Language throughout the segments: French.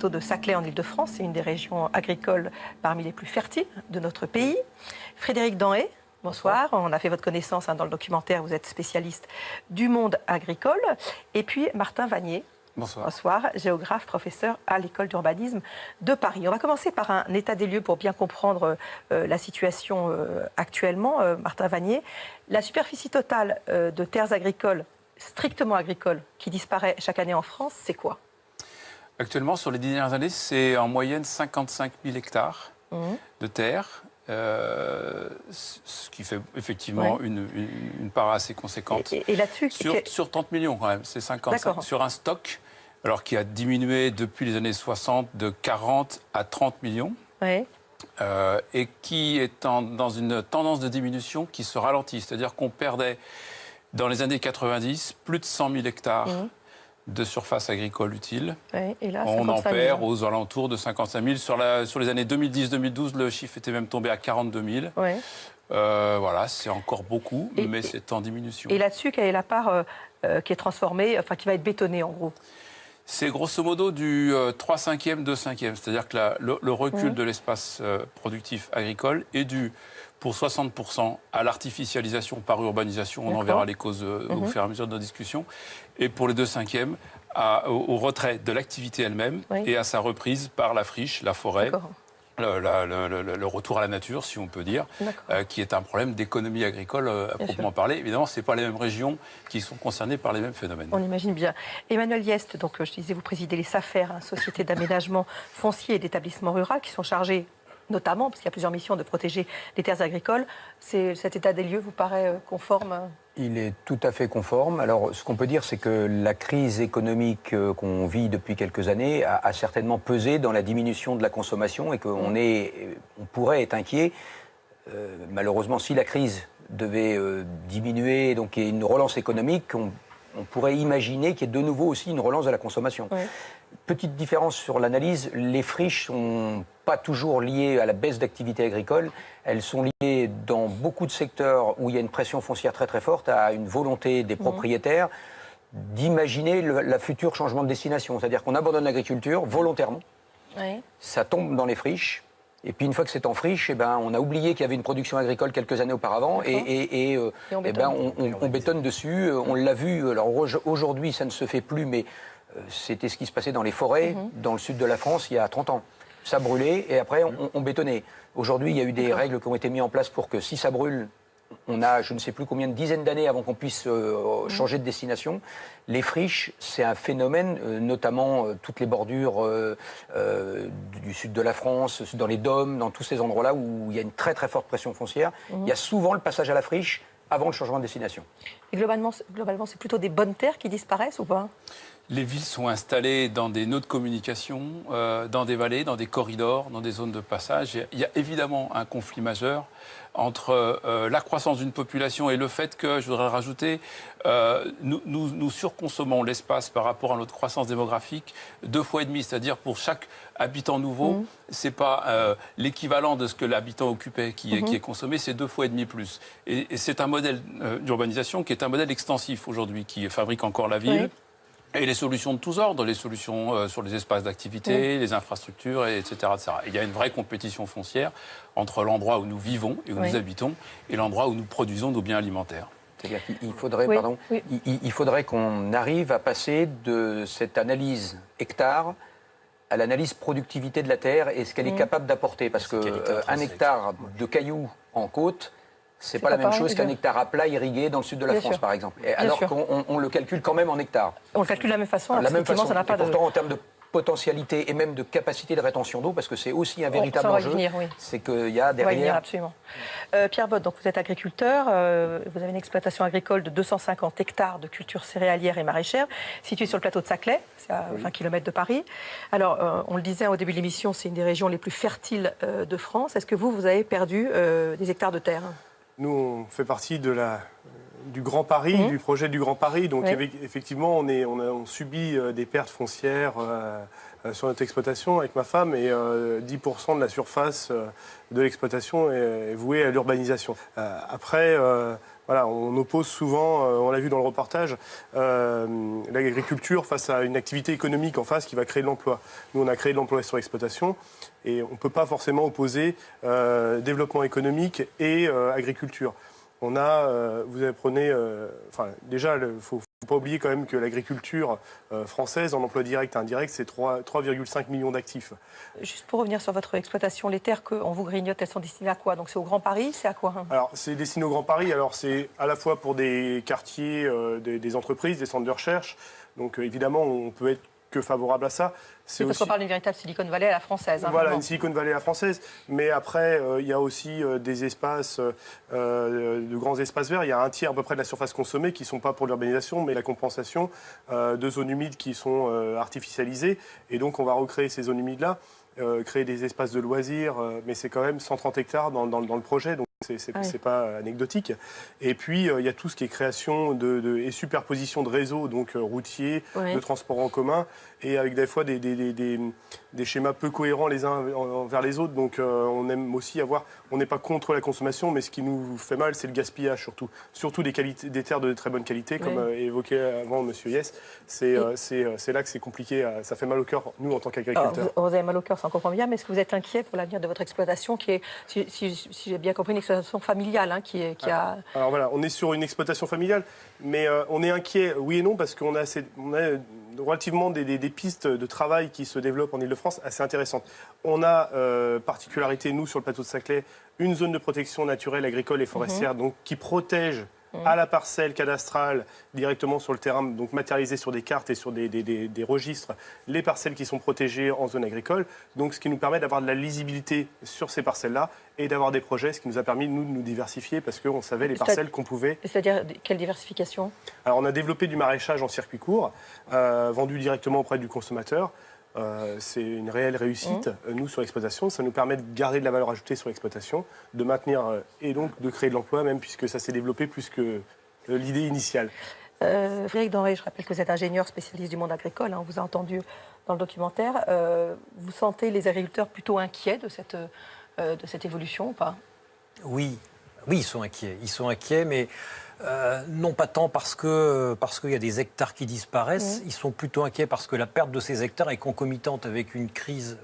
plateau de Saclay en Île-de-France. C'est une des régions agricoles parmi les plus fertiles de notre pays. Frédéric Danhé, bonsoir. On a fait votre connaissance dans le documentaire. Vous êtes spécialiste du monde agricole. Et puis Martin Vanier. Bonsoir. Bonsoir, géographe, professeur à l'École d'urbanisme de Paris. On va commencer par un état des lieux pour bien comprendre la situation actuellement. Martin Vanier, la superficie totale de terres agricoles, strictement agricoles, qui disparaît chaque année en France, c'est quoi? Actuellement, sur les 10 dernières années, c'est en moyenne 55 000 hectares de terres, ce qui fait effectivement une part assez conséquente. Et là-dessus, sur 30 millions quand même, c'est 55 sur un stock, alors qui a diminué depuis les années 60 de 40 à 30 millions. Oui. Et qui est dans une tendance de diminution qui se ralentit. C'est-à-dire qu'on perdait, dans les années 90, plus de 100 000 hectares de surface agricole utile. Oui, et là, on en perd aux alentours de 55 000. Sur les années 2010-2012, le chiffre était même tombé à 42 000. Oui. Voilà, c'est encore beaucoup, mais c'est en diminution. Et là-dessus, quelle est la part qui est transformée, enfin qui va être bétonnée en gros? C'est grosso modo du 3/5e, 2/5e. C'est-à-dire que le recul de l'espace productif agricole est dû pour 60% à l'artificialisation par urbanisation. On en verra les causes au fur et à mesure de nos discussions. Et pour les 2/5e, au retrait de l'activité elle-même et à sa reprise par la friche, la forêt. Le retour à la nature, si on peut dire, qui est un problème d'économie agricole à proprement parler. Évidemment, ce n'est pas les mêmes régions qui sont concernées par les mêmes phénomènes. On imagine bien. Emmanuel Yest, donc, je disais, vous présidez les SAFER, Sociétés d'aménagement foncier et d'établissement rural, qui sont chargées notamment, parce qu'il y a plusieurs missions, de protéger les terres agricoles. Cet état des lieux vous paraît conforme? Il est tout à fait conforme. Alors, ce qu'on peut dire, c'est que la crise économique qu'on vit depuis quelques années a certainement pesé dans la diminution de la consommation et qu'on pourrait être inquiet. Malheureusement, si la crise devait diminuer, donc il y a une relance économique, on pourrait imaginer qu'il y ait de nouveau aussi une relance de la consommation. Petite différence sur l'analyse, les friches sont pas toujours liées à la baisse d'activité agricole. Elles sont liées dans beaucoup de secteurs où il y a une pression foncière très très forte à une volonté des propriétaires d'imaginer le futur changement de destination. C'est-à-dire qu'on abandonne l'agriculture volontairement, ça tombe dans les friches. Et puis une fois que c'est en friche, on a oublié qu'il y avait une production agricole quelques années auparavant et on bétonne dessus. On l'a vu, alors aujourd'hui ça ne se fait plus, mais c'était ce qui se passait dans les forêts, dans le sud de la France, il y a 30 ans. Ça brûlait et après on bétonnait. Aujourd'hui, il y a eu des règles qui ont été mises en place pour que si ça brûle, on a je ne sais plus combien de dizaines d'années avant qu'on puisse changer de destination. Les friches, c'est un phénomène, notamment toutes les bordures du sud de la France, dans les dômes, dans tous ces endroits-là où il y a une très très forte pression foncière. Il y a souvent le passage à la friche avant le changement de destination. Et globalement c'est plutôt des bonnes terres qui disparaissent ou pas? Les villes sont installées dans des nœuds de communication, dans des vallées, dans des corridors, dans des zones de passage. Il y a évidemment un conflit majeur entre la croissance d'une population et le fait que, je voudrais rajouter, nous surconsommons l'espace par rapport à notre croissance démographique 2,5 fois. C'est-à-dire pour chaque habitant nouveau, c'est pas l'équivalent de ce que l'habitant occupait qui est consommé, c'est 2,5 fois plus. Et c'est un modèle d'urbanisation qui est un modèle extensif aujourd'hui, qui fabrique encore la ville. Et les solutions de tous ordres, les solutions sur les espaces d'activité, les infrastructures, etc., etc. Il y a une vraie compétition foncière entre l'endroit où nous vivons et où nous habitons et l'endroit où nous produisons nos biens alimentaires. C'est-à-dire qu'il faudrait, il faudrait qu'on arrive à passer de cette analyse hectare à l'analyse productivité de la terre et ce qu'elle est capable d'apporter. Parce qu'un hectare de cailloux en côte, c'est pas la même chose qu'un hectare à plat irrigué dans le sud de la France, par exemple. Alors qu'on le calcule quand même en hectares. On le calcule de la même façon. La même façon. Ça n'a pas pourtant, en termes de potentialité et même de capacité de rétention d'eau, parce que c'est aussi un véritable enjeu, c'est qu'il y a derrière... absolument. Pierre Botte, donc vous êtes agriculteur, vous avez une exploitation agricole de 250 hectares de cultures céréalières et maraîchères, située sur le plateau de Saclay, c'est à 20 km de Paris. Alors, on le disait au début de l'émission, c'est une des régions les plus fertiles de France. Est-ce que vous avez perdu des hectares de terre? Nous, on fait partie du Grand Paris, du projet du Grand Paris. Donc, effectivement, on subit des pertes foncières sur notre exploitation avec ma femme et 10% de la surface de l'exploitation est vouée à l'urbanisation. Après, voilà, on oppose souvent, on l'a vu dans le reportage, l'agriculture face à une activité économique en face qui va créer de l'emploi. Nous, on a créé de l'emploi sur l'exploitation et on ne peut pas forcément opposer développement économique et agriculture. On a, vous apprenez, déjà, il faut pas oublier quand même que l'agriculture française, en emploi direct et indirect, c'est 3,5 millions d'actifs. Juste pour revenir sur votre exploitation, les terres qu'on vous grignote, elles sont destinées à quoi? Donc c'est au Grand Paris, c'est à quoi? Alors c'est destiné au Grand Paris, alors c'est à la fois pour des quartiers, des entreprises, des centres de recherche. Donc évidemment, on peut être que favorable à ça. C'est parce qu'on parle d'une véritable Silicon Valley à la française. Hein, voilà, vraiment. une Silicon Valley à la française. Mais après, il y a aussi des espaces, de grands espaces verts. Il y a un tiers à peu près de la surface consommée qui ne sont pas pour l'urbanisation, mais la compensation de zones humides qui sont artificialisées. Et donc, on va recréer ces zones humides-là, créer des espaces de loisirs. Mais c'est quand même 130 hectares dans le projet. Donc, c'est pas anecdotique. Et puis, il y a tout ce qui est création et superposition de réseaux, donc routiers, de transport en commun, et avec des fois des schémas peu cohérents les uns envers les autres. Donc, on aime aussi on n'est pas contre la consommation, mais ce qui nous fait mal, c'est le gaspillage surtout. Surtout des terres de très bonne qualité, comme évoqué avant M. Yes. C'est là que c'est compliqué, ça fait mal au cœur, nous, en tant qu'agriculteurs. Vous avez mal au cœur, ça on comprend bien, mais est-ce que vous êtes inquiet pour l'avenir de votre exploitation, qui est, si j'ai bien compris, une exploitation familiale, hein, Alors voilà, on est sur une exploitation familiale, mais on est inquiet, oui et non, parce qu'on a relativement des pistes de travail qui se développent en Ile-de-France assez intéressantes. On a, particularité, nous, sur le plateau de Saclay, une zone de protection naturelle, agricole et forestière, donc qui protège à la parcelle cadastrale, directement sur le terrain, donc matérialisé sur des cartes et sur des registres, les parcelles qui sont protégées en zone agricole. Donc ce qui nous permet d'avoir de la lisibilité sur ces parcelles-là et d'avoir des projets, ce qui nous a permis, nous, de nous diversifier parce qu'on savait les parcelles qu'on pouvait... C'est-à-dire, quelle diversification? Alors on a développé du maraîchage en circuit court, vendu directement auprès du consommateur. C'est une réelle réussite, nous, sur l'exploitation. Ça nous permet de garder de la valeur ajoutée sur l'exploitation, de maintenir et donc de créer de l'emploi, même puisque ça s'est développé plus que l'idée initiale. Frédéric Denré, je rappelle que vous êtes ingénieur spécialiste du monde agricole, hein, on vous a entendu dans le documentaire. Vous sentez les agriculteurs plutôt inquiets de cette évolution ou pas? Oui, ils sont inquiets. Ils sont inquiets, mais... non pas tant parce qu'il y a des hectares qui disparaissent, ils sont plutôt inquiets parce que la perte de ces hectares est concomitante avec une crise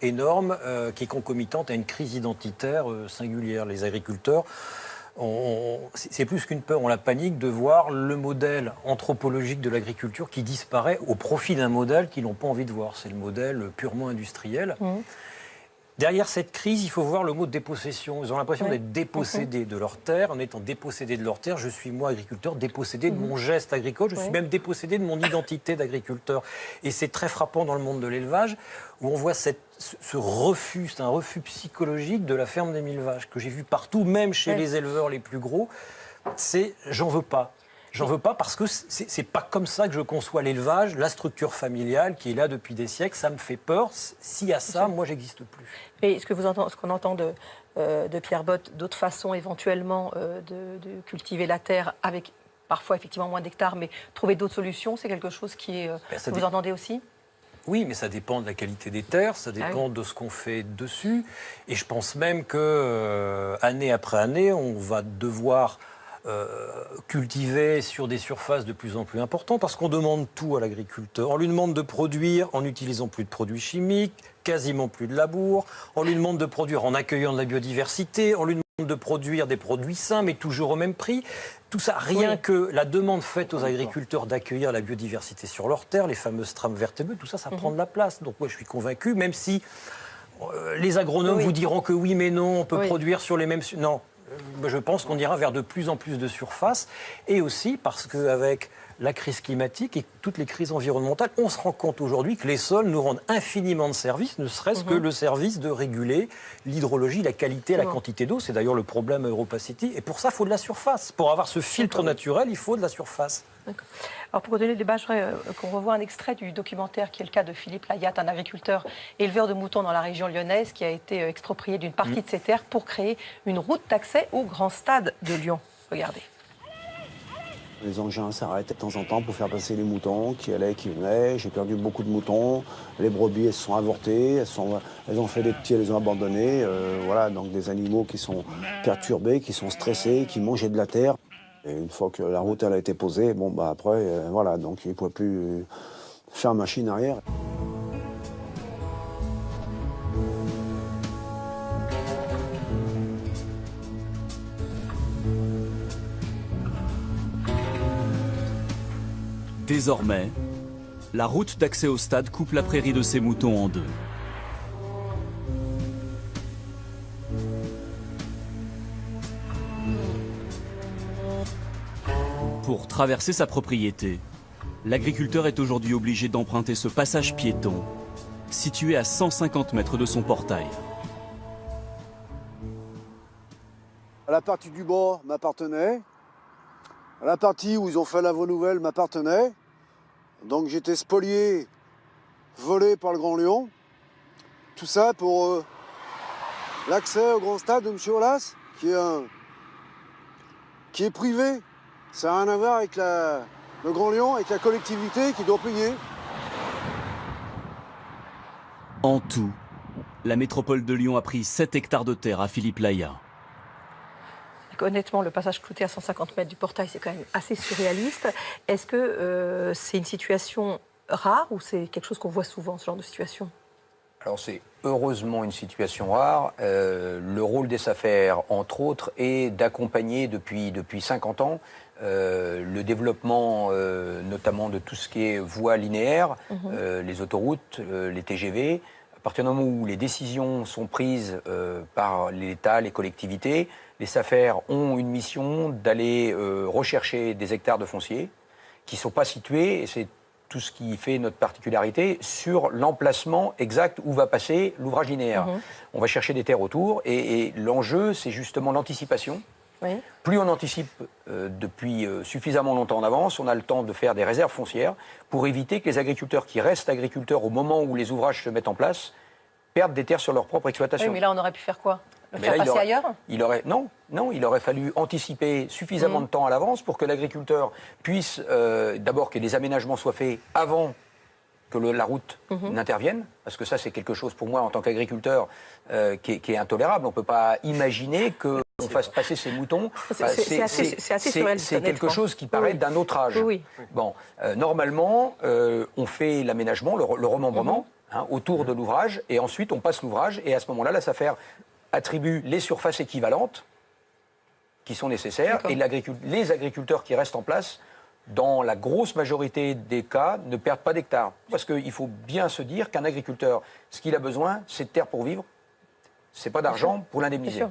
énorme, qui est concomitante à une crise identitaire singulière. Les agriculteurs, c'est plus qu'une peur, on la panique de voir le modèle anthropologique de l'agriculture qui disparaît au profit d'un modèle qu'ils n'ont pas envie de voir. C'est le modèle purement industriel. Derrière cette crise, il faut voir le mot dépossession. Ils ont l'impression d'être dépossédés de leurs terres. En étant dépossédés de leurs terres, je suis, moi, agriculteur, dépossédé de mon geste agricole. Je suis même dépossédé de mon identité d'agriculteur. Et c'est très frappant dans le monde de l'élevage, où on voit ce refus, c'est un refus psychologique de la ferme des 1000 vaches, que j'ai vu partout, même chez les éleveurs les plus gros. C'est « j'en veux pas ». J'en veux pas parce que c'est pas comme ça que je conçois l'élevage, la structure familiale qui est là depuis des siècles. Ça me fait peur. S'il y a ça, moi, j'existe plus. Et ce qu'on entend de Pierre Botte, d'autres façons éventuellement de cultiver la terre avec parfois effectivement moins d'hectares, mais trouver d'autres solutions, c'est quelque chose que vous entendez aussi? Oui, mais ça dépend de la qualité des terres, ça dépend de ce qu'on fait dessus. Et je pense même que année après année, on va devoir cultiver sur des surfaces de plus en plus importantes parce qu'on demande tout à l'agriculteur. On lui demande de produire en n'utilisant plus de produits chimiques, quasiment plus de labour. On lui demande de produire en accueillant de la biodiversité. On lui demande de produire des produits sains, mais toujours au même prix. Tout ça, rien que la demande faite aux agriculteurs d'accueillir la biodiversité sur leurs terres, les fameuses trames vertébrées, tout ça, ça prend de la place. Donc moi, je suis convaincu, même si les agronomes vous diront que oui, mais non, on peut produire sur les mêmes... Non. Je pense qu'on ira vers de plus en plus de surface et aussi parce qu'avec la crise climatique et toutes les crises environnementales, on se rend compte aujourd'hui que les sols nous rendent infiniment de services, ne serait-ce que le service de réguler l'hydrologie, la qualité, la quantité d'eau. C'est d'ailleurs le problème à EuropaCity. Et pour ça, il faut de la surface. Pour avoir ce filtre naturel, il faut de la surface. Alors pour continuer le débat, je voudrais qu'on revoie un extrait du documentaire qui est le cas de Philippe Layatte, un agriculteur éleveur de moutons dans la région lyonnaise qui a été exproprié d'une partie de ses terres pour créer une route d'accès au grand stade de Lyon. Regardez. Les engins s'arrêtent de temps en temps pour faire passer les moutons qui allaient, qui venaient. J'ai perdu beaucoup de moutons. Les brebis, elles se sont avortées. Elles ont fait des petits, elles les ont abandonnés. Voilà, donc des animaux qui sont perturbés, qui sont stressés, qui mangeaient de la terre. Et une fois que la route elle a été posée, bon bah après, voilà, donc ils ne pouvaient plus faire machine arrière. Désormais, la route d'accès au stade coupe la prairie de ces moutons en deux. Pour traverser sa propriété, l'agriculteur est aujourd'hui obligé d'emprunter ce passage piéton, situé à 150 mètres de son portail. La partie du bas m'appartenait. La partie où ils ont fait la voie nouvelle m'appartenait. Donc j'étais spolié, volé par le Grand Lyon. Tout ça pour l'accès au grand stade de M. Aulas, qui est privé. Ça n'a rien à voir avec le Grand Lyon, avec la collectivité qui doit payer. En tout, la métropole de Lyon a pris 7 hectares de terre à Philippe Laya. Honnêtement, le passage clouté à 150 mètres du portail, c'est quand même assez surréaliste. Est-ce que c'est une situation rare ou c'est quelque chose qu'on voit souvent, ce genre de situation? Alors c'est heureusement une situation rare. Le rôle des SAFER, entre autres, est d'accompagner depuis 50 ans le développement notamment de tout ce qui est voies linéaires, les autoroutes, les TGV. À partir du moment où les décisions sont prises par l'État, les collectivités, les SAFER ont une mission d'aller rechercher des hectares de foncier qui ne sont pas situés, et c'est tout ce qui fait notre particularité, sur l'emplacement exact où va passer l'ouvrage linéaire. On va chercher des terres autour, et l'enjeu, c'est justement l'anticipation. Oui. Plus on anticipe depuis suffisamment longtemps en avance, on a le temps de faire des réserves foncières pour éviter que les agriculteurs qui restent agriculteurs au moment où les ouvrages se mettent en place perdent des terres sur leur propre exploitation. Oui, mais là, on aurait pu faire quoi? Le faire passer ailleurs? il aurait fallu anticiper suffisamment de temps à l'avance pour que l'agriculteur puisse, d'abord que les aménagements soient faits avant que la route n'intervienne, parce que ça c'est quelque chose pour moi en tant qu'agriculteur qui est intolérable. On ne peut pas imaginer qu'on fasse passer ces moutons. C'est assez surréaliste. C'est quelque chose qui paraît d'un autre âge. Oui. Bon, normalement, on fait l'aménagement, le remembrement autour de l'ouvrage, et ensuite on passe l'ouvrage, et à ce moment-là, la SAFER attribue les surfaces équivalentes qui sont nécessaires, et les agriculteurs qui restent en place, dans la grosse majorité des cas, ne perdent pas d'hectares. Parce qu'il faut bien se dire qu'un agriculteur, ce qu'il a besoin, c'est de terre pour vivre, c'est pas d'argent pour l'indemniser.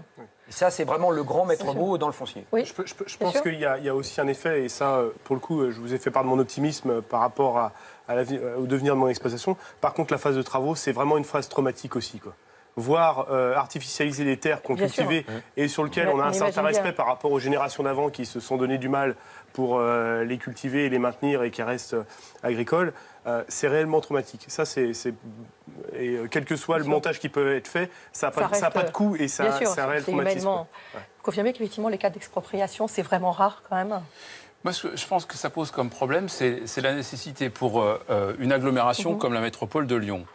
Et ça, c'est vraiment le grand maître mot dans le foncier. Oui. Je pense qu'il y a aussi un effet, et ça, pour le coup, je vous ai fait part de mon optimisme par rapport au devenir de mon exploitation. Par contre, la phase de travaux, c'est vraiment une phase traumatique aussi, quoi. Voir artificialiser des terres qu'on cultivait et sur lesquelles on a un certain respect par rapport aux générations d'avant qui se sont donné du mal pour les cultiver et les maintenir et qui restent agricoles, c'est réellement traumatique. Ça, et quel que soit le montage qui peut être fait, ça n'a pas de coût et c'est un réel traumatisme. Vous confirmez qu'effectivement, les cas d'expropriation, c'est vraiment rare quand même? Moi, je pense que ça pose comme problème, c'est la nécessité pour une agglomération comme la métropole de Lyon,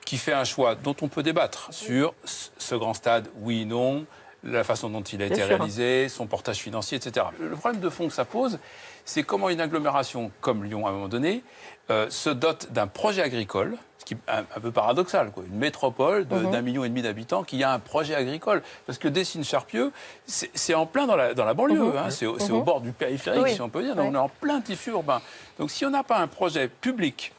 qui fait un choix dont on peut débattre sur ce grand stade, oui, non, la façon dont il a été réalisé, son portage financier, etc. Le problème de fond que ça pose, c'est comment une agglomération comme Lyon, à un moment donné, se dote d'un projet agricole, ce qui est un peu paradoxal, quoi. Une métropole d'1,5 million d'habitants qui a un projet agricole. Parce que Dessines-Charpieu, c'est en plein dans la banlieue, c'est au bord du périphérique, si on peut dire. Donc on est en plein tissu urbain. Donc si on n'a pas un projet public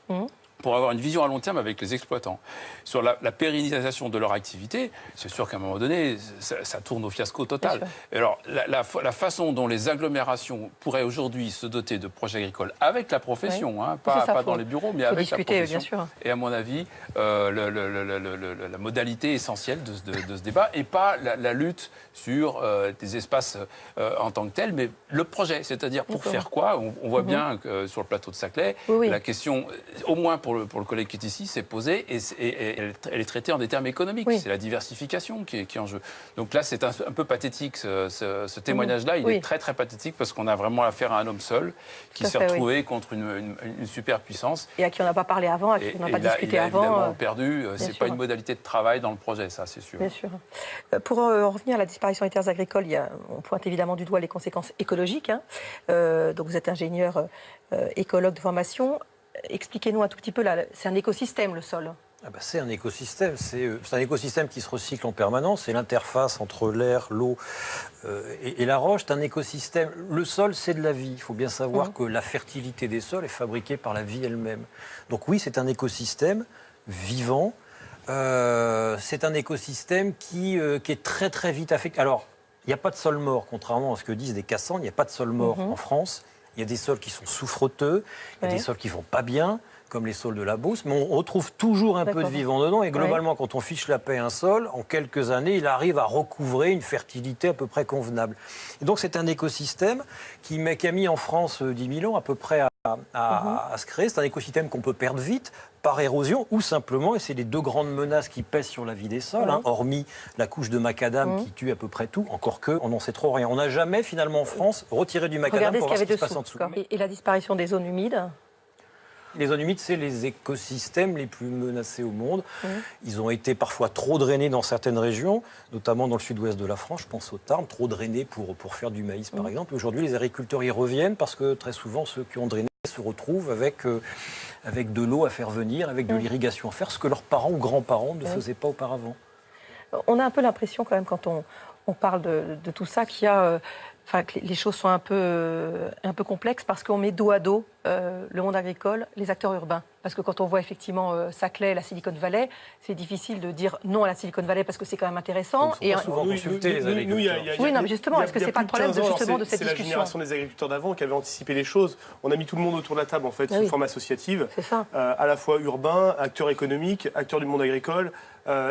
pour avoir une vision à long terme avec les exploitants sur la pérennisation de leur activité, c'est sûr qu'à un moment donné, ça tourne au fiasco total. Et alors, la façon dont les agglomérations pourraient aujourd'hui se doter de projets agricoles avec la profession, pas dans les bureaux, mais avec la profession, bien sûr. Et à mon avis, la modalité essentielle de ce débat, et pas la lutte sur des espaces en tant que tels, mais le projet, c'est-à-dire pour faire quoi. On voit bien que sur le plateau de Saclay, la question, au moins pour pour le collègue qui est ici, c'est posé et elle est traitée en des termes économiques. C'est la diversification qui est en jeu. Donc là, c'est un peu pathétique, ce témoignage-là. Il est très, très pathétique parce qu'on a vraiment affaire à un homme seul qui s'est retrouvé contre une superpuissance. Et à qui on n'a pas parlé avant, à qui on n'a pas discuté avant. Évidemment perdu. C'est pas une modalité de travail dans le projet, ça, c'est sûr. Bien sûr. Pour en revenir à la disparition des terres agricoles, on pointe évidemment du doigt les conséquences écologiques. Donc vous êtes ingénieur écologue de formation. Expliquez-nous un tout petit peu, c'est un écosystème, le sol. C'est un écosystème. C'est un écosystème qui se recycle en permanence. C'est l'interface entre l'air, l'eau et la roche. C'est un écosystème. Le sol, c'est de la vie. Il faut bien savoir que la fertilité des sols est fabriquée par la vie elle-même. Donc oui, c'est un écosystème vivant. C'est un écosystème qui est très très vite affecté. Alors, il n'y a pas de sol mort, contrairement à ce que disent des Cassandres. Il n'y a pas de sol mort en France. Il y a des sols qui sont souffreteux, il y a des sols qui ne vont pas bien, comme les sols de la Beauce, mais on retrouve toujours un peu de vivant dedans. Et globalement, quand on fiche la paix à un sol, en quelques années, il arrive à recouvrer une fertilité à peu près convenable. Et donc c'est un écosystème qui a mis en France 10 000 ans à peu près à se créer. C'est un écosystème qu'on peut perdre vite par érosion ou simplement, et c'est les deux grandes menaces qui pèsent sur la vie des sols, hormis la couche de macadam qui tue à peu près tout, encore que on n'en sait trop rien. On n'a jamais finalement en France retiré du macadam pour voir ce qui se passe en dessous. Et la disparition des zones humides? Les zones humides, c'est les écosystèmes les plus menacés au monde. Ils ont été parfois trop drainés dans certaines régions, notamment dans le sud-ouest de la France, je pense au Tarn, trop drainés pour faire du maïs par exemple. Aujourd'hui, les agriculteurs y reviennent parce que très souvent, ceux qui ont drainé se retrouvent avec de l'eau à faire venir, avec de l'irrigation à faire, ce que leurs parents ou grands-parents ne faisaient pas auparavant. On a un peu l'impression quand même, quand on parle de tout ça, qu'il y a... que les choses sont un peu complexes parce qu'on met dos à dos le monde agricole, les acteurs urbains. Parce que quand on voit effectivement Saclay, la Silicon Valley, c'est difficile de dire non à la Silicon Valley parce que c'est quand même intéressant. Et souvent consulter les agriculteurs. Oui, non, mais justement, est-ce que c'est pas le problème de cette discussion? C'est la génération des agriculteurs d'avant qui avait anticipé les choses. On a mis tout le monde autour de la table en fait, sous forme associative, à la fois urbain, acteurs économiques, acteurs du monde agricole,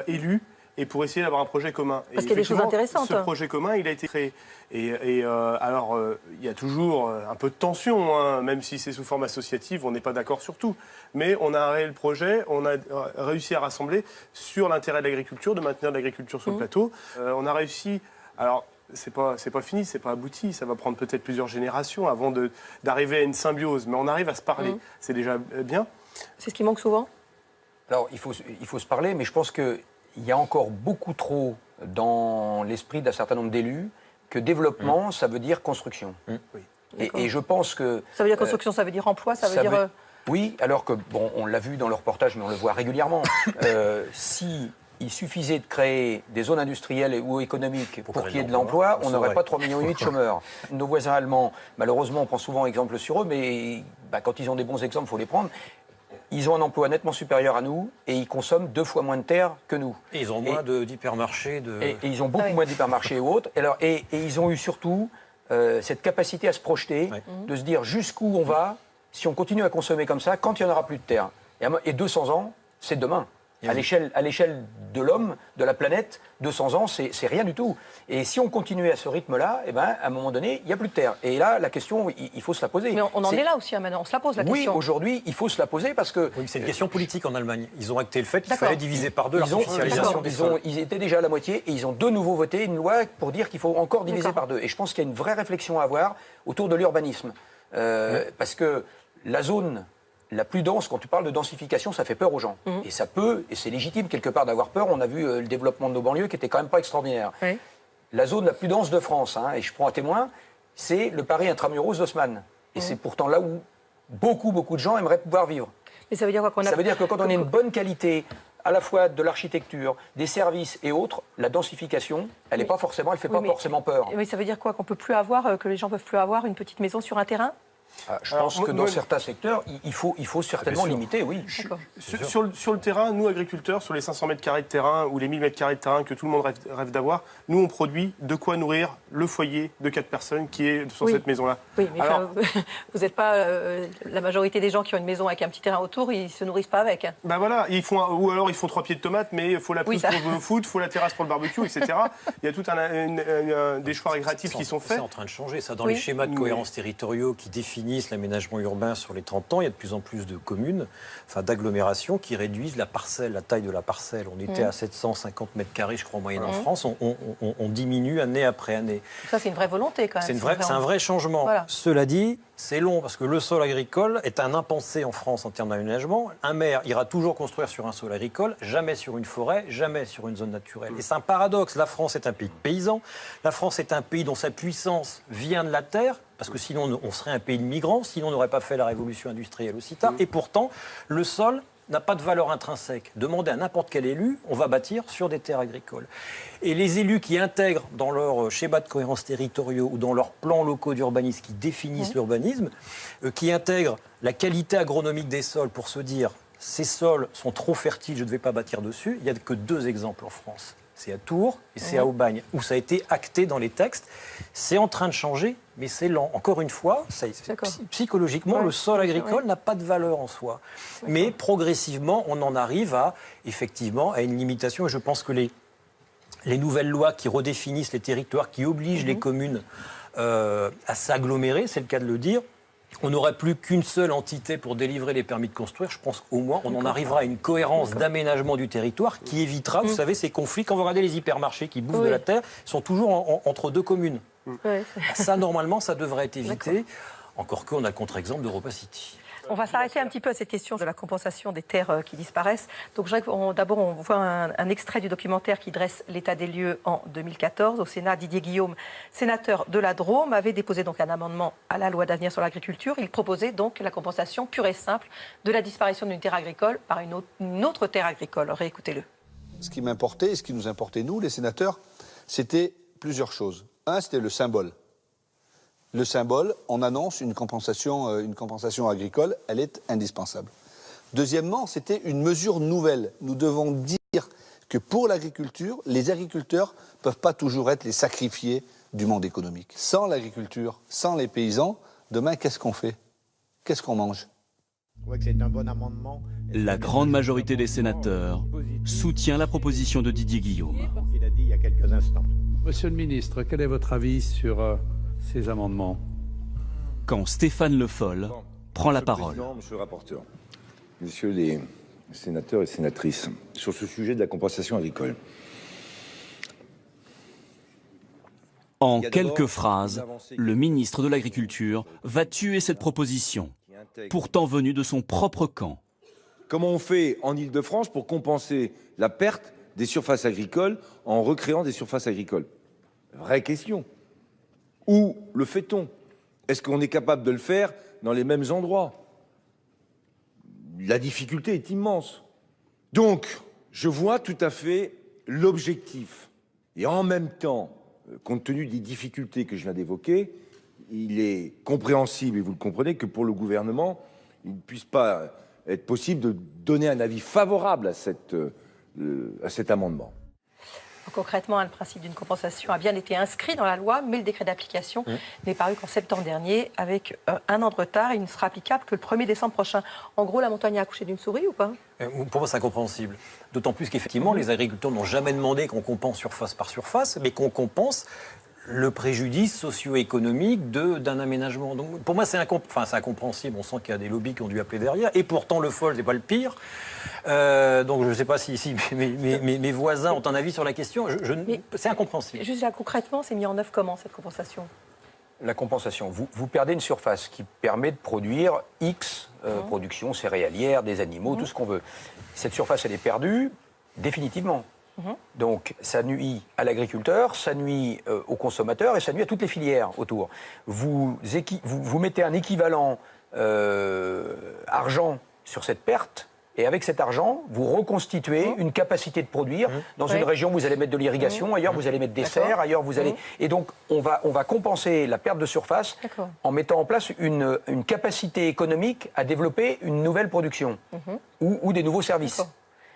élus. Et pour essayer d'avoir un projet commun. Parce qu'il y a des choses intéressantes. Ce projet commun, il a été créé. Alors, il y a toujours un peu de tension, même si c'est sous forme associative, on n'est pas d'accord sur tout. Mais on a un réel projet, on a réussi à rassembler sur l'intérêt de l'agriculture, de maintenir l'agriculture sur le plateau. On a réussi... Alors, c'est pas fini, c'est pas abouti, ça va prendre peut-être plusieurs générations avant d'arriver à une symbiose. Mais on arrive à se parler, c'est déjà bien. C'est ce qui manque souvent? Alors, il faut se parler, mais je pense que il y a encore beaucoup trop dans l'esprit d'un certain nombre d'élus que développement, ça veut dire construction. Et je pense que... Ça veut dire construction, ça veut dire emploi, ça veut dire... Oui, alors que, bon, on l'a vu dans le reportage, mais on le voit régulièrement. Si il suffisait de créer des zones industrielles ou économiques pour qu'il y ait de l'emploi, on n'aurait pas 3,8 millions de chômeurs. Nos voisins allemands, malheureusement, on prend souvent exemple sur eux, mais quand ils ont des bons exemples, il faut les prendre. Ils ont un emploi nettement supérieur à nous et ils consomment 2 fois moins de terre que nous. Et ils ont moins d'hypermarchés. Et ils ont beaucoup moins d'hypermarchés et autres. Et ils ont eu surtout cette capacité à se projeter, de se dire jusqu'où on va si on continue à consommer comme ça quand il n'y en aura plus de terre. Et 200 ans, c'est demain. À l'échelle de l'homme, de la planète, 200 ans, c'est rien du tout. Et si on continuait à ce rythme-là, à un moment donné, il n'y a plus de terre. Et là, la question, il faut se la poser. Mais on en est là aussi maintenant, on se la pose la question. Oui, aujourd'hui, il faut se la poser parce que... Oui, c'est une question politique en Allemagne. Ils ont acté le fait qu'il fallait diviser par 2 l'artificialisation des sols. Ils étaient déjà à la moitié et ils ont de nouveau voté une loi pour dire qu'il faut encore diviser par 2. Et je pense qu'il y a une vraie réflexion à avoir autour de l'urbanisme. Parce que la zone... la plus dense, quand tu parles de densification, ça fait peur aux gens. Et ça peut, et c'est légitime quelque part d'avoir peur. On a vu le développement de nos banlieues qui était quand même pas extraordinaire. La zone la plus dense de France, et je prends à témoin, c'est le Paris intramuros d'Haussmann. Et c'est pourtant là où beaucoup de gens aimeraient pouvoir vivre. Mais ça veut dire quoi Ça veut dire que quand on a une bonne qualité, à la fois de l'architecture, des services et autres, la densification, elle fait pas forcément peur. Mais ça veut dire quoi? Qu'on peut plus avoir, que les gens peuvent plus avoir une petite maison sur un terrain? Je pense que dans certains secteurs, il faut certainement limiter, oui. Sur le terrain, nous, agriculteurs, sur les 500 mètres carrés de terrain ou les 1000 mètres carrés de terrain que tout le monde rêve d'avoir, nous, on produit de quoi nourrir le foyer de 4 personnes qui est sur cette maison-là. Oui, mais vous n'êtes pas... la majorité des gens qui ont une maison avec un petit terrain autour, ils ne se nourrissent pas avec. Voilà, ou alors ils font 3 pieds de tomates, mais il faut la pelouse pour le foot, il faut la terrasse pour le barbecue, etc. Il y a tout des choix récréatifs qui sont faits. C'est en train de changer, ça, dans les schémas de cohérence territoriaux qui définissent redéfinissent l'aménagement urbain sur les 30 ans, il y a de plus en plus de communes, enfin d'agglomérations qui réduisent la parcelle, la taille de la parcelle. On était à 750 mètres carrés, je crois, en moyenne en France. On diminue année après année. Ça, c'est une vraie volonté quand même. C'est un vrai changement. Voilà. Cela dit, c'est long parce que le sol agricole est un impensé en France en termes d'aménagement. Un maire ira toujours construire sur un sol agricole, jamais sur une forêt, jamais sur une zone naturelle. Et c'est un paradoxe. La France est un pays de paysans. La France est un pays dont sa puissance vient de la terre, parce que sinon on serait un pays de migrants, sinon on n'aurait pas fait la révolution industrielle aussi tard. Et pourtant, le sol n'a pas de valeur intrinsèque. Demandez à n'importe quel élu, on va bâtir sur des terres agricoles. Et les élus qui intègrent dans leur schéma de cohérence territoriaux ou dans leurs plans locaux d'urbanisme qui définissent l'urbanisme, qui intègrent la qualité agronomique des sols pour se dire ces sols sont trop fertiles, je ne vais pas bâtir dessus, il n'y a que 2 exemples en France. C'est à Tours et c'est à Aubagne, où ça a été acté dans les textes. C'est en train de changer, mais c'est lent. Encore une fois, psychologiquement, le sol agricole n'a pas de valeur en soi. Mais progressivement, on en arrive effectivement, à une limitation. Et je pense que les nouvelles lois qui redéfinissent les territoires, qui obligent les communes à s'agglomérer, c'est le cas de le dire, on n'aurait plus qu'une seule entité pour délivrer les permis de construire. Je pense qu'au moins, on en arrivera à une cohérence d'aménagement du territoire qui évitera, vous savez, ces conflits. Quand vous regardez les hypermarchés qui bouffent de la terre, ils sont toujours entre 2 communes. Ça, normalement, ça devrait être évité. Encore qu'on a le contre-exemple d'Europa City. On va s'arrêter un petit peu à cette question de la compensation des terres qui disparaissent. Donc d'abord, on voit un extrait du documentaire qui dresse l'état des lieux en 2014. Au Sénat, Didier Guillaume, sénateur de la Drôme, avait déposé donc un amendement à la loi d'avenir sur l'agriculture. Il proposait donc la compensation pure et simple de la disparition d'une terre agricole par une autre terre agricole. Réécoutez-le. Ce qui m'importait, et ce qui nous importait, nous, les sénateurs, c'était plusieurs choses. Un, c'était le symbole. Le symbole, on annonce une compensation agricole, elle est indispensable. Deuxièmement, c'était une mesure nouvelle. Nous devons dire que pour l'agriculture, les agriculteurs ne peuvent pas toujours être les sacrifiés du monde économique. Sans l'agriculture, sans les paysans, demain, qu'est-ce qu'on fait? Qu'est-ce qu'on mange? C'est un bon amendement. La grande majorité des sénateurs soutient la proposition de Didier Guillaume. Il a dit il y a quelques instants. Monsieur le ministre, quel est votre avis sur ces amendements? Quand Stéphane Le Foll prend la parole. Monsieur le rapporteur, messieurs les sénateurs et sénatrices, sur ce sujet de la compensation agricole. En quelques phrases, le ministre de l'Agriculture va tuer cette proposition, pourtant venue de son propre camp. Comment on fait en Île-de-France pour compenser la perte des surfaces agricoles en recréant des surfaces agricoles? Vraie question. Où le fait-on? Est-ce qu'on est capable de le faire dans les mêmes endroits? La difficulté est immense. Donc, je vois tout à fait l'objectif. Et en même temps, compte tenu des difficultés que je viens d'évoquer, il est compréhensible, et vous le comprenez, que pour le gouvernement, il ne puisse pas être possible de donner un avis favorable à cet amendement. Concrètement, le principe d'une compensation a bien été inscrit dans la loi, mais le décret d'application n'est paru qu'en septembre dernier, avec un an de retard. Il ne sera applicable que le 1er décembre prochain. En gros, la montagne a accouché d'une souris ou pas? Pour moi, c'est incompréhensible. D'autant plus qu'effectivement, les agriculteurs n'ont jamais demandé qu'on compense surface par surface, mais qu'on compense le préjudice socio-économique d'un aménagement. Donc, pour moi, c'est incompréhensible. On sent qu'il y a des lobbies qui ont dû appeler derrière. Et pourtant, le FOL n'est pas le pire. Donc, je ne sais pas si mes voisins ont un avis sur la question. C'est incompréhensible. Juste là, concrètement, c'est mis en œuvre comment, cette compensation? La compensation. Vous perdez une surface qui permet de produire X production céréalière, des animaux, tout ce qu'on veut. Cette surface, elle est perdue définitivement. Donc ça nuit à l'agriculteur, ça nuit aux consommateurs et ça nuit à toutes les filières autour. Vous mettez un équivalent argent sur cette perte et avec cet argent, vous reconstituez une capacité de produire. Dans une région, vous allez mettre de l'irrigation, ailleurs vous allez mettre des serres, ailleurs vous allez... Et donc on va compenser la perte de surface en mettant en place une capacité économique à développer une nouvelle production ou des nouveaux services.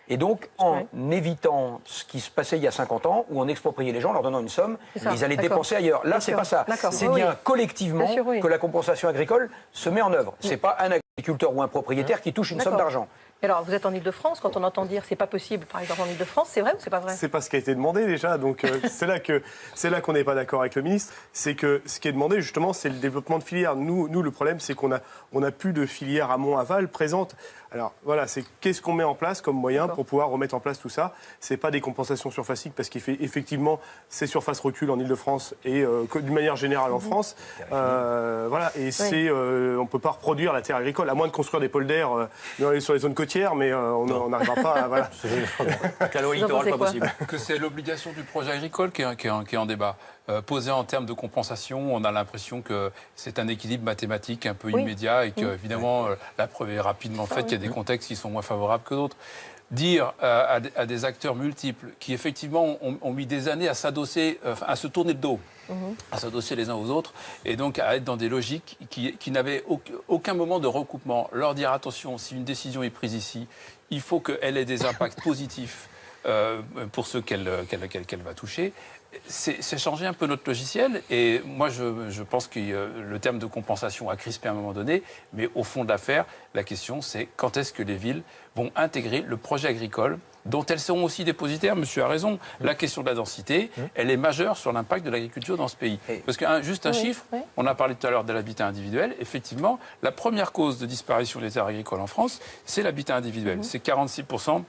Et donc, en évitant ce qui se passait il y a 50 ans, où on expropriait les gens, leur donnant une somme, ils allaient dépenser ailleurs. Là, c'est pas ça. C'est bien collectivement que la compensation agricole se met en œuvre. C'est pas un agriculteur ou un propriétaire qui touche une somme d'argent. Et alors, vous êtes en Ile-de-France, quand on entend dire c'est pas possible, par exemple en Ile-de-France, c'est vrai ou c'est pas vrai? C'est pas ce qui a été demandé déjà, donc c'est là qu'on n'est pas d'accord avec le ministre. C'est que ce qui est demandé justement, c'est le développement de filières. Nous le problème, c'est qu'on a plus de filières amont-aval présentes. Alors voilà, c'est qu'est-ce qu'on met en place comme moyen pour pouvoir remettre en place tout ça. C'est pas des compensations surfaciques parce qu'effectivement, ces surfaces reculent en Ile-de-France et d'une manière générale en France. Voilà, et on peut pas reproduire la terre agricole à moins de construire des polders sur les zones côtières, mais on n'arrivera pas à voilà. Littoral, pas possible. Que c'est l'obligation du projet agricole qui est en débat. Posé en termes de compensation, on a l'impression que c'est un équilibre mathématique un peu immédiat et que, évidemment, la preuve est rapidement faite. Il y a des contextes qui sont moins favorables que d'autres. Dire à des acteurs multiples qui, effectivement, ont mis des années à s'adosser, à se tourner le dos, à s'adosser les uns aux autres, et donc à être dans des logiques qui n'avaient aucun moment de recoupement. Leur dire, attention, si une décision est prise ici, il faut qu'elle ait des impacts positifs pour ceux qu'elle va toucher. C'est changer un peu notre logiciel et moi je pense que le terme de compensation a crispé à un moment donné, mais au fond de l'affaire, la question c'est quand est-ce que les villes vont intégrer le projet agricole dont elles seront aussi dépositaires. Monsieur a raison, la question de la densité, elle est majeure sur l'impact de l'agriculture dans ce pays. Parce que juste un chiffre, on a parlé tout à l'heure de l'habitat individuel, effectivement, la première cause de disparition des terres agricoles en France, c'est l'habitat individuel. C'est 46%.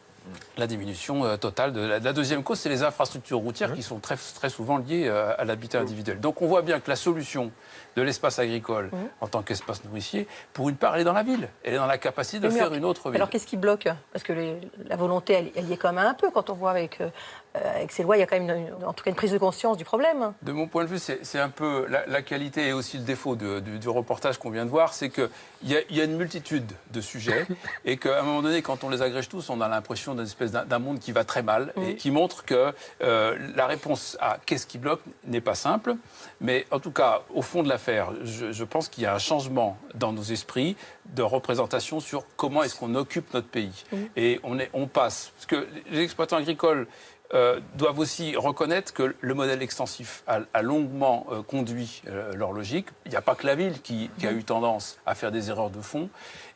La diminution totale de la deuxième cause, c'est les infrastructures routières qui sont très, très souvent liées à l'habitat individuel. Donc on voit bien que la solution de l'espace agricole en tant qu'espace nourricier, pour une part, elle est dans la ville. Elle est dans la capacité de faire une autre ville. Alors qu'est-ce qui bloque? Parce que la volonté, elle y est quand même un peu quand on voit avec ces lois, il y a quand même en tout cas une prise de conscience du problème. De mon point de vue, c'est un peu la qualité et aussi le défaut du reportage qu'on vient de voir, c'est qu'il y a une multitude de sujets et qu'à un moment donné, quand on les agrège tous, on a l'impression d'une espèce d'un monde qui va très mal et qui montre que la réponse à qu'est-ce qui bloque n'est pas simple. Mais en tout cas, au fond de l'affaire, je pense qu'il y a un changement dans nos esprits de représentation sur comment est-ce qu'on occupe notre pays. Et on passe, parce que les exploitants agricoles doivent aussi reconnaître que le modèle extensif a longuement conduit leur logique. Il n'y a pas que la ville qui a eu tendance à faire des erreurs de fond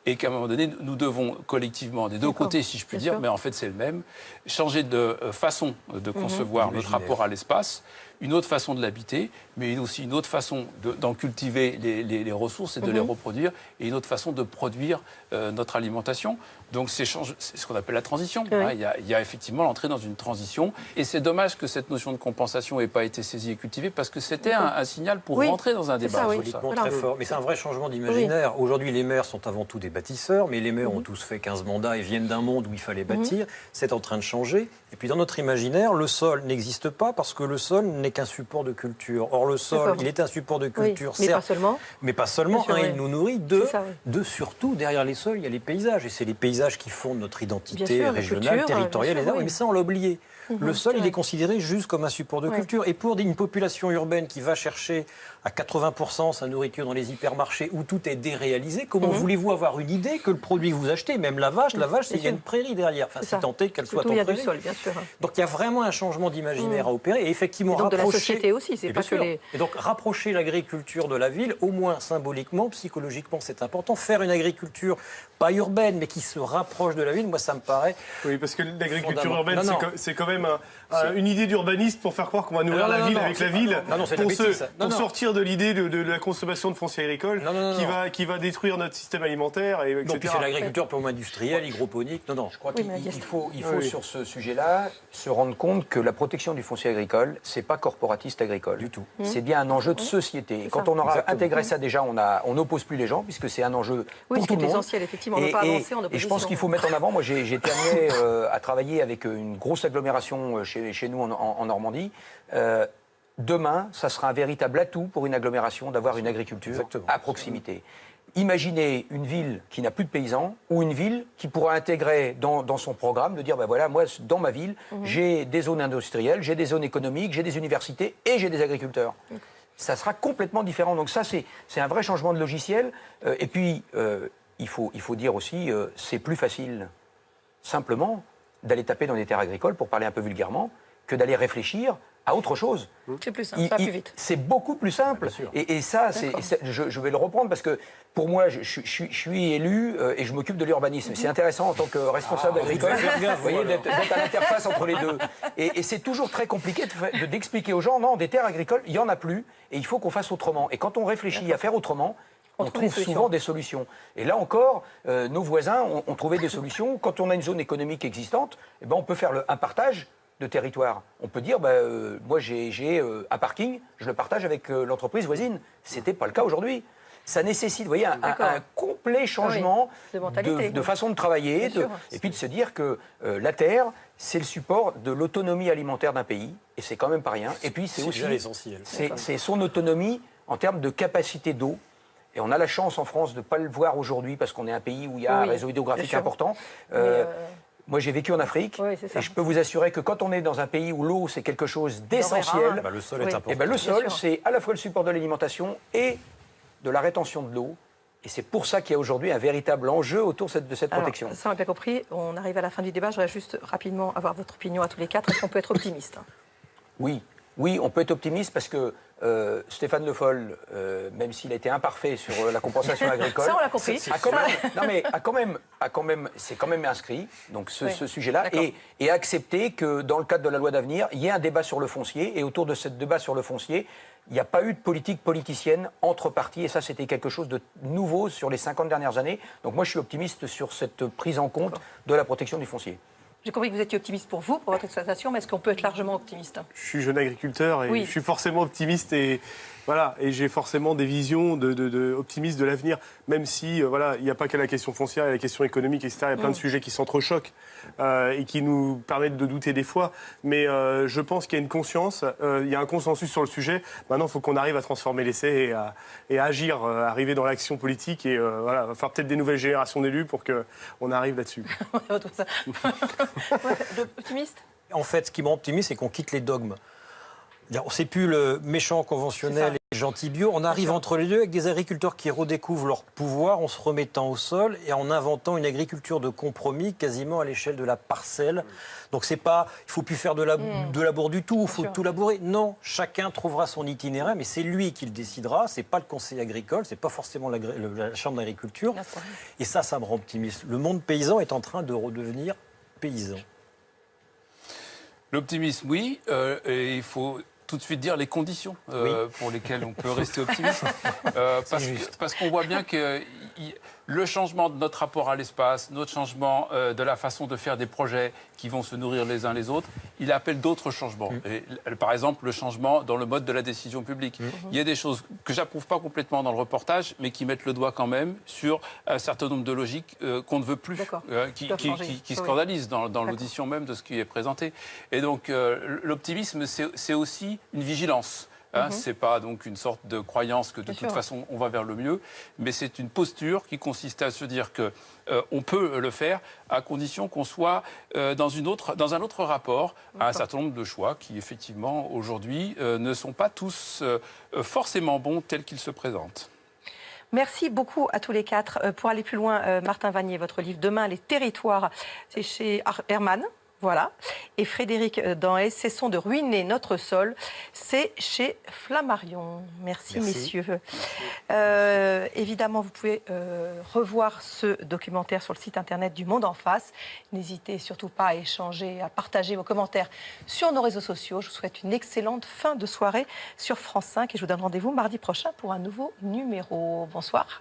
et qu'à un moment donné, nous devons collectivement, des deux côtés, si je puis dire, mais en fait c'est le même, changer de façon de concevoir notre rapport à l'espace, une autre façon de l'habiter, mais aussi une autre façon d'en cultiver les ressources et de les reproduire, et une autre façon de produire notre alimentation. Donc c'est ce qu'on appelle la transition. Hein. Il y a effectivement l'entrée dans une transition, et c'est dommage que cette notion de compensation n'ait pas été saisie et cultivée, parce que c'était un signal pour rentrer dans un débat. Politiquement très fort. Mais c'est un vrai changement d'imaginaire. Aujourd'hui, les maires sont avant tout des bâtisseurs, mais les maires ont tous fait 15 mandats et viennent d'un monde où il fallait bâtir. C'est en train de changer. Et puis dans notre imaginaire, le sol n'existe pas parce que le sol n'est qu'un support de culture. Or, le sol, il est un support de culture, mais certes. pas seulement. Mais pas seulement. Sûr, il nous nourrit. Surtout, derrière les sols, il y a les paysages. Et c'est les paysages qui fondent notre identité régionale, territoriale. Mais ça, on l'a oublié. Le sol, il est considéré juste comme un support de culture. Et pour une population urbaine qui va chercher à 80% sa nourriture dans les hypermarchés où tout est déréalisé, comment voulez-vous avoir une idée que le produit que vous achetez, même la vache, il y a une prairie derrière, si tant est qu'elle soit en prairie. Sol, bien sûr. Donc il y a vraiment un changement d'imaginaire à opérer et effectivement et donc de la société aussi, c'est pas que les... Et donc rapprocher l'agriculture de la ville, au moins symboliquement, psychologiquement, c'est important. Faire une agriculture pas urbaine, mais qui se rapproche de la ville, moi ça me paraît. Oui, parce que l'agriculture urbaine, c'est quand même une idée d'urbaniste pour faire croire qu'on va nourrir la ville avec la ville, pour sortir de l'idée de la consommation de foncier agricole qui va détruire notre système alimentaire, etc. Non, puis c'est l'agriculture purement industrielle, hydroponique. Je crois qu'il faut sur ce sujet-là se rendre compte que la protection du foncier agricole, c'est pas corporatiste agricole. Du tout. C'est bien un enjeu de société. Et quand on aura intégré ça déjà, on n'oppose plus les gens, puisque c'est un enjeu pour tout le monde. Essentiel, effectivement. On ne peut pas avancer en opposition. Et je pense qu'il faut mettre en avant, moi j'ai été amené à travailler avec une grosse agglomération chez nous en Normandie. Demain, ça sera un véritable atout pour une agglomération d'avoir une agriculture à proximité. Imaginez une ville qui n'a plus de paysans ou une ville qui pourra intégrer dans son programme de dire, ben voilà, moi, dans ma ville, j'ai des zones industrielles, j'ai des zones économiques, j'ai des universités et j'ai des agriculteurs. Ça sera complètement différent. Donc ça, c'est un vrai changement de logiciel. Et puis, il faut dire aussi, c'est plus facile simplement d'aller taper dans des terres agricoles, pour parler un peu vulgairement, que d'aller réfléchir à autre chose. C'est plus simple, ça va plus vite. C'est beaucoup plus simple. Et ça, je vais le reprendre parce que pour moi, je suis élu et je m'occupe de l'urbanisme. C'est intéressant en tant que responsable agricole d'être à l'interface entre les deux. Et c'est toujours très compliqué d'expliquer aux gens, non, des terres agricoles, il n'y en a plus et il faut qu'on fasse autrement. Et quand on réfléchit à faire autrement, on trouve souvent des solutions. Et là encore, nos voisins ont trouvé des solutions. Quand on a une zone économique existante, eh ben, on peut faire un partage de territoire. On peut dire, moi j'ai un parking, je le partage avec l'entreprise voisine. Ce n'était pas le cas aujourd'hui. Ça nécessite, vous voyez, un complet changement de façon de travailler, et puis de se dire que la terre, c'est le support de l'autonomie alimentaire d'un pays, et c'est quand même pas rien. Et puis c'est aussi c'est son autonomie en termes de capacité d'eau. Et on a la chance en France de ne pas le voir aujourd'hui, parce qu'on est un pays où il y a un réseau hydrographique important. Moi, j'ai vécu en Afrique et je peux vous assurer que quand on est dans un pays où l'eau, c'est quelque chose d'essentiel, le sol est important. Et le sol, c'est à la fois le support de l'alimentation et de la rétention de l'eau. Et c'est pour ça qu'il y a aujourd'hui un véritable enjeu autour de cette protection. Ça, on a bien compris. On arrive à la fin du débat. Je voudrais juste rapidement avoir votre opinion à tous les quatre. Est-ce qu'on peut être optimiste? Oui, on peut être optimiste parce que Stéphane Le Foll, même s'il a été imparfait sur la compensation agricole, ça on l'a compris. a quand même, c'est quand même inscrit donc ce sujet-là et accepté que dans le cadre de la loi d'avenir, il y ait un débat sur le foncier et autour de ce débat sur le foncier, il n'y a pas eu de politique politicienne entre partis et ça c'était quelque chose de nouveau sur les 50 dernières années. Donc moi je suis optimiste sur cette prise en compte de la protection du foncier. J'ai compris que vous étiez optimiste pour vous, pour votre exploitation, mais est-ce qu'on peut être largement optimiste? Je suis jeune agriculteur et je suis forcément optimiste et voilà, et j'ai forcément des visions optimistes de l'avenir, même si il n'y a pas que la question foncière, il y a la question économique, etc. Il y a plein de sujets qui s'entrechoquent et qui nous permettent de douter des fois. Mais je pense qu'il y a une conscience, il y a un consensus sur le sujet. Maintenant, il faut qu'on arrive à transformer l'essai et à agir, arriver dans l'action politique et il va falloir peut-être des nouvelles générations d'élus pour qu'on arrive là-dessus. Optimiste? En fait, ce qui me rend optimiste, c'est qu'on quitte les dogmes. C'est plus le méchant conventionnel et le gentil bio. On arrive entre les deux avec des agriculteurs qui redécouvrent leur pouvoir en se remettant au sol et en inventant une agriculture de compromis quasiment à l'échelle de la parcelle. Donc c'est pas, il faut plus faire de labour du tout, il faut tout labourer. Non, chacun trouvera son itinéraire, mais c'est lui qui le décidera. C'est pas le conseil agricole, c'est pas forcément la chambre d'agriculture. Et ça me rend optimiste. Le monde paysan est en train de redevenir paysan. L'optimisme, oui, et il faut tout de suite dire les conditions pour lesquelles on peut rester optimiste. Parce qu'on voit bien que le changement de notre rapport à l'espace, notre changement de la façon de faire des projets qui vont se nourrir les uns les autres, il appelle d'autres changements. Et, par exemple, le changement dans le mode de la décision publique. Il y a des choses que j'approuve pas complètement dans le reportage, mais qui mettent le doigt quand même sur un certain nombre de logiques qu'on ne veut plus, qui scandalisent dans l'audition même de ce qui est présenté. Et donc, l'optimisme, c'est aussi une vigilance. C'est pas donc une sorte de croyance que de toute façon on va vers le mieux, mais c'est une posture qui consiste à se dire que on peut le faire à condition qu'on soit dans un autre rapport à un certain nombre de choix qui effectivement aujourd'hui ne sont pas tous forcément bons tels qu'ils se présentent. Merci beaucoup à tous les quatre. Pour aller plus loin, Martin Vanier, votre livre Demain, les territoires, c'est chez Hermann. Voilà. Et Frédéric Dahez, Cessons de ruiner notre sol, c'est chez Flammarion. Merci. Messieurs. Évidemment, vous pouvez revoir ce documentaire sur le site internet du Monde en Face. N'hésitez surtout pas à échanger, à partager vos commentaires sur nos réseaux sociaux. Je vous souhaite une excellente fin de soirée sur France 5 et je vous donne rendez-vous mardi prochain pour un nouveau numéro. Bonsoir.